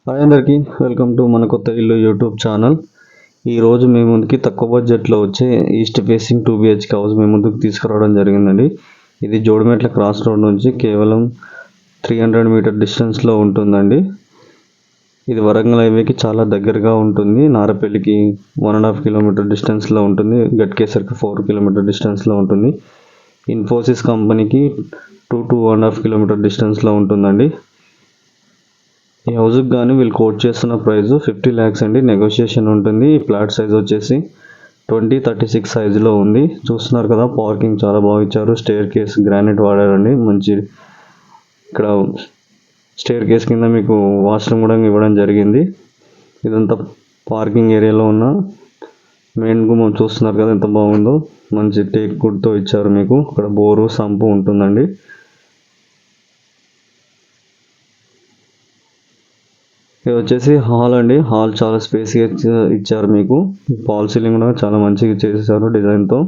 Hi అందరికీ, welcome to మన కొత్త ఇల్లు యూట్యూబ్ ఛానల్. ఈరోజు మీ ముందుకి తక్కువ బడ్జెట్లో వచ్చే ఈస్ట్ ఫేసింగ్ 2 BHK హౌస్ మీ ముందుకు తీసుకురావడం జరిగిందండి. ఇది జోడిమెట్ల క్రాస్ రోడ్ నుంచి కేవలం 300 మీటర్ డిస్టెన్స్లో ఉంటుందండి. ఇది వరంగల్ హైవేకి చాలా దగ్గరగా ఉంటుంది. నారపల్లికి 1.5 కిలోమీటర్ డిస్టెన్స్లో ఉంటుంది. గట్కేసర్కి 4 కిలోమీటర్ డిస్టెన్స్లో ఉంటుంది. ఇన్ఫోసిస్ కంపెనీకి 2.5 కిలోమీటర్ డిస్టెన్స్లో ఉంటుందండి. ఈ హౌస్కి కానీ వీళ్ళు కోట్ చేస్తున్న ప్రైస్ 50 lakhs అండి. నెగోషియేషన్ ఉంటుంది. ఈ ఫ్లాట్ సైజ్ వచ్చేసి 2036 సైజులో ఉంది. చూస్తున్నారు కదా, పార్కింగ్ చాలా బాగా ఇచ్చారు. స్టేర్ కేస్ గ్రానైట్ వాడారండి. మంచి ఇక్కడ స్టేర్ కేస్ కింద మీకు వాష్రూమ్ కూడా ఇవ్వడం జరిగింది. ఇదంతా పార్కింగ్ ఏరియాలో ఉన్న మెయిన్ గుమ్మం చూస్తున్నారు కదా ఎంత బాగుందో. మంచి టేక్ వుడ్తో ఇచ్చారు మీకు. ఇక్కడ బోరు సంపు ఉంటుందండి. ఇది వచ్చేసి హాల్ అండి. హాల్ చాలా స్పేస్గా ఇచ్చారు మీకు. ఫాల్ సీలింగ్ కూడా చాలా మంచిగా చేసేసారు డిజైన్తో.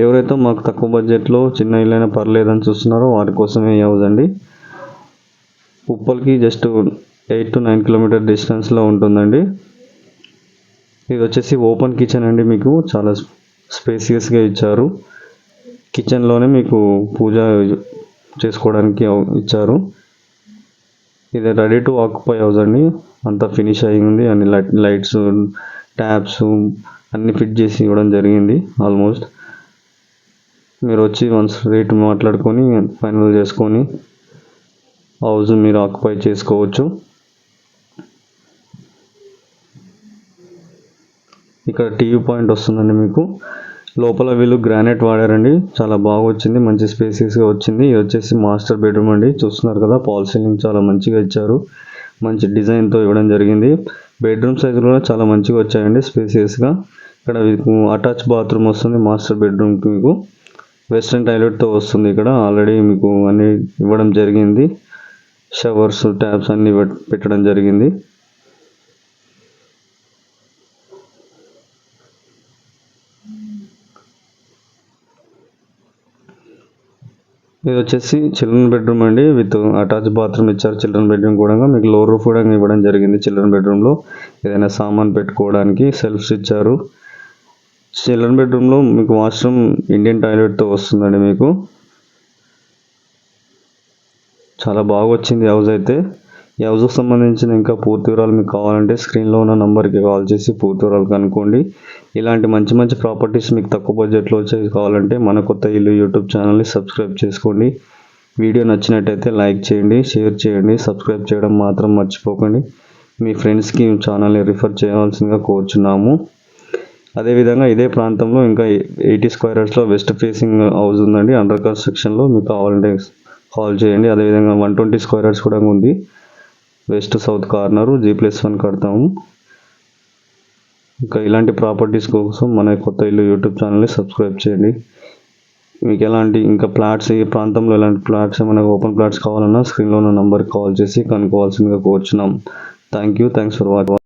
ఎవరైతే మాకు తక్కువ బడ్జెట్లో చిన్న ఇల్లు అయినా పర్లేదని చూస్తున్నారో వారి కోసమే ఈ హౌస్ అండి. ఉప్పల్కి జస్ట్ 8 to 9 కిలోమీటర్ డిస్టెన్స్లో ఉంటుందండి. ఇది వచ్చేసి ఓపెన్ కిచెన్ అండి. మీకు చాలా స్పేసియస్గా ఇచ్చారు. కిచెన్లోనే మీకు పూజ చేసుకోవడానికి ఇచ్చారు. ఇది రెడీ టు ఆక్యుపై హౌస్ అండి. అంతా ఫినిష్ అయ్యింది. అన్ని లైట్స్, ట్యాప్స్ అన్నీ ఫిట్ చేసి ఇవ్వడం జరిగింది. ఆల్మోస్ట్ మీరు వచ్చి వన్స్ రేట్ మాట్లాడుకొని ఫైనల్ చేసుకొని హౌస్ మీరు ఆక్యుపై చేసుకోవచ్చు. ఇక్కడ టీవీ పాయింట్ వస్తుందండి మీకు. లోపల వీళ్ళు గ్రానైట్ వాడారండి. చాలా బాగా వచ్చింది. మంచి స్పేసియస్గా వచ్చింది. ఇది వచ్చేసి మాస్టర్ బెడ్రూమ్ అండి. చూస్తున్నారు కదా, ఫాల్ సీలింగ్ చాలా మంచిగా ఇచ్చారు. మంచి డిజైన్తో ఇవ్వడం జరిగింది. బెడ్రూమ్ సైజులు కూడా చాలా మంచిగా వచ్చాయండి, స్పేసియస్గా. ఇక్కడ మీకు అటాచ్ బాత్రూమ్ వస్తుంది. మాస్టర్ బెడ్రూమ్కి మీకు వెస్ట్రన్ టాయిలెట్తో వస్తుంది. ఇక్కడ ఆల్రెడీ మీకు అన్నీ ఇవ్వడం జరిగింది. షవర్స్, ట్యాప్స్ అన్నీ పెట్టడం జరిగింది. ఇది వచ్చేసి చిల్డ్రన్ బెడ్రూమ్ అండి. విత్ అటాచ్ బాత్రూమ్ ఇచ్చారు. చిల్డ్రన్ బెడ్రూమ్ కూడా మీకు లో రూఫ్ కూడా ఇవ్వడం జరిగింది. చిల్డ్రన్ బెడ్రూమ్లో ఏదైనా సామాన్ పెట్టుకోవడానికి సెల్ఫ్స్ ఇచ్చారు. చిల్డ్రన్ బెడ్రూమ్లో మీకు వాష్రూమ్ ఇండియన్ టాయిలెట్తో వస్తుందండి మీకు. చాలా బాగా వచ్చింది హౌస్ అయితే. ఈ హౌస్కి సంబంధించిన ఇంకా పూర్తి వివరాలు మీకు కావాలంటే స్క్రీన్లో ఉన్న నంబర్కి కాల్ చేసి పూర్తి వివరాలు కనుక్కోండి. ఇలాంటి మంచి మంచి ప్రాపర్టీస్ మీకు తక్కువ బడ్జెట్లో వచ్చేది కావాలంటే మన కొత్త ఇల్లు యూట్యూబ్ ఛానల్ని సబ్స్క్రైబ్ చేసుకోండి. వీడియో నచ్చినట్టయితే లైక్ చేయండి, షేర్ చేయండి, సబ్స్క్రైబ్ చేయడం మాత్రం మర్చిపోకండి. మీ ఫ్రెండ్స్కి ఛానల్ని రిఫర్ చేయాల్సిందిగా కోరుచున్నాము. అదేవిధంగా ఇదే ప్రాంతంలో ఇంకా 80 square yardsలో వెస్ట్ ఫేసింగ్ హౌస్ ఉందండి. అండర్ కన్స్ట్రక్షన్లో మీకు కావాలంటే కాల్ చేయండి. అదేవిధంగా 120 square yards కూడా ఉంది. వెస్ట్ సౌత్ కార్నరు G+1 కడతాము. ఇంకా ఇలాంటి ప్రాపర్టీస్ కోసం మన కొత్త ఇల్లు యూట్యూబ్ ఛానల్ని సబ్స్క్రైబ్ చేయండి. మీకు ఎలాంటి ఇంకా ప్లాట్స్, ఈ ప్రాంతంలో ఎలాంటి ప్లాట్స్ ఏమైనా ఓపెన్ ప్లాట్స్ కావాలన్నా స్క్రీన్లో ఉన్న నంబర్కి కాల్ చేసి కనుక్కోవాల్సిందిగా కోరుచున్నాం. Thanks for watching.